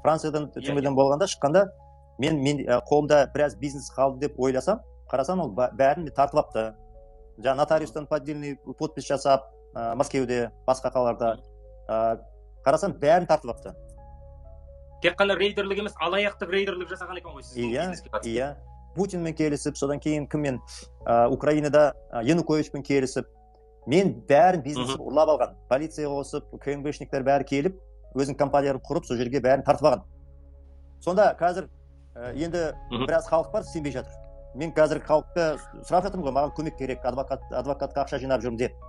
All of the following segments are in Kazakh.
Франциядан түрмеден болғанда шыққанда мен қолымда біраз бизнес қалды деп ойласам, қарасам ол бәрін тартып алыпты. Жаңа нотариустан поддельный подпись жасап, Мәскеуде, басқа қалаларда қарасам бәрін тартып алыпты. Тек қана рейдерлік емес, алаяқтық рейдерлік жасаған екен ғой сіз бизнеске қатысты. Иә. Путинмен келісіп, содан кейін кіммен Украинада Януковичпен келісіп, мен бәрін бизнесті ұрлап алған. Полиция қосып, КГБшниктер бәрі келіп, өзінің компанияларын құрып, сол жерге бәрін тартып алған. Сонда қазір енді біраз халық бар, сенбей жатыр. Мен қазір халыққа сұрап жатырмын ғой, маған көмек керек, адвокатқа ақша жинап жүрмін деп.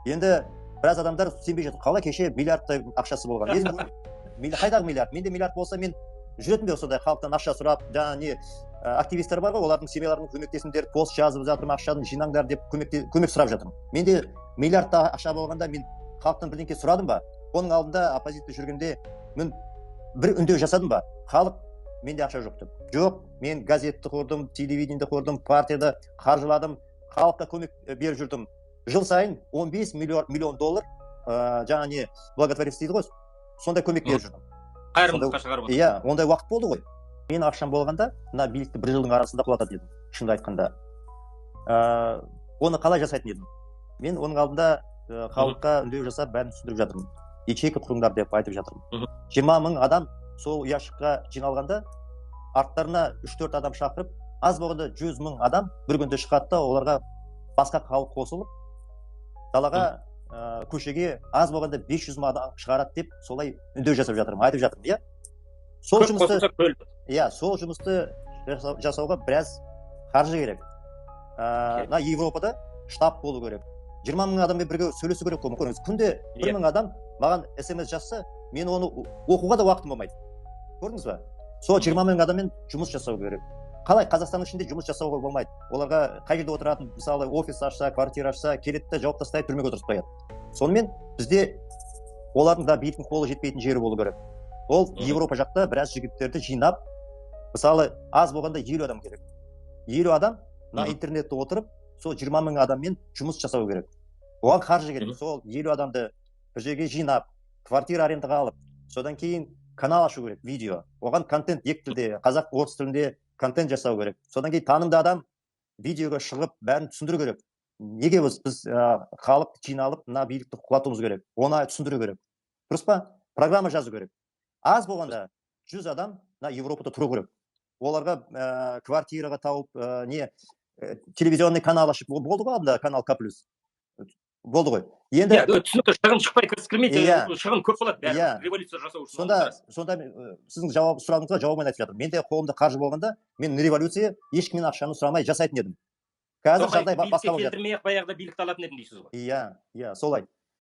Енді біраз адамдар сенбей жатыр. Қалай кеше миллиардтай ақшасы болған. Қайдағы миллиард? Менде миллиард болса, мен жүретін бе осындай халықтан ақша сұрап, жаңа не активистер бар ғой, олардың семьяларының көмектесіңдер, пост жазып жатырмын, ақшаны жинаңдар деп көмек сұрап жатырмын. Менде миллиардта ақша болғанда мен халықтан бірдеңке сұрадым ба? Оның алдында оппозицияда жүргенде мен бір үндеу жасадым ба? Халық менде ақша жоқ деп. Жоқ, мен газетті құрдым, телевидениеде құрдым, партияда қаржыладым, халыққа көмек беріп жүрдім. Жыл сайын 15 миллион доллар жаңа не благотворительность дейді ғой, сондай көмек беріп жүрдім. Қайырымдылыққа шығарып отыр. Иә, ондай уақыт болды ғой. Мен ақшам болғанда, мына билікті бір жылдың арасында құлатады едім, шынды айтқанда. Оны қалай жасайтын едім? Мен оның алдында халыққа үндеу жасап, бәрін түсіндіріп жатырмын. Ячейка құрыңдар деп айтып жатырмын. 20 мың адам сол ящикқа жиналғанда, арттарына 3-4 адам шақырып, аз болғанда 100 мың адам бір күнде шығады да, оларға басқа халық қосылып, далаға көшеге аз болғанда 500 мың адам шығарады деп, солай үндеу жасап жатырмын, айтып жатырмын, иә? Сол жұмысты жасауға біраз қаржы керек. Европада штаб болу керек. 20 мың адаммен бірге сөйлесу керек қой. Күнде 1 мың адам маған SMS жазса, мен оны оқуға да уақытым болмайды. Көрдіңіз ба? Сол 20 мың адаммен жұмыс жасау керек. Қалай Қазақстанның ішінде жұмыс жасауға болмайды? Оларға қай жерде отыратын, мысалы, офис ашса, квартира ашса, келеді де жауып тастайды, түрмеге отырғызып қояды. Сонымен бізде олардың да биліктің қолы жетпейтін жері болу керек. Ол Европа жақта біраз жігіттерді жинап, мысалы, аз болғанда 50 адам керек. 50 адам на интернетте отырып, сол 20 мың адаммен жұмыс жасау керек. Оған қаржы керек. Сол 50 адамды бір жерге жинап, квартира арендаға алып, содан кейін канал ашу керек, видео. Оған контент екі тілде, қазақ, орыс тілінде контент жасау керек. Содан кейін танымды адам видеоға шығып, бәрін түсіндіру керек. Неге біз халық жиналып, мына билікті құлатуымыз керек? Оны түсіндіру керек. Дұрыс па? Программа жазу керек. Аз болғанда 100 адам на Европада тұру керек. Оларға квартираға тауып, телевизионный канал ашып, болды ғой анда канал К+. Болды ғой. Енді түсінікті, шығын шықпай кірмейді, шығын көп болады бәрі революция жасау үшін. Сонда сіздің сұрағыңызға жауабын айтып жатырмын. Менде қолымда қаржы болғанда, мен революция ешкімнен ақшаны сұрамай жасайтын едім. Қазір жағдай басқа болып жатыр. Келтірмей-ақ баяғыда билікті алатын едім дейсіз ғой. Иә, солай.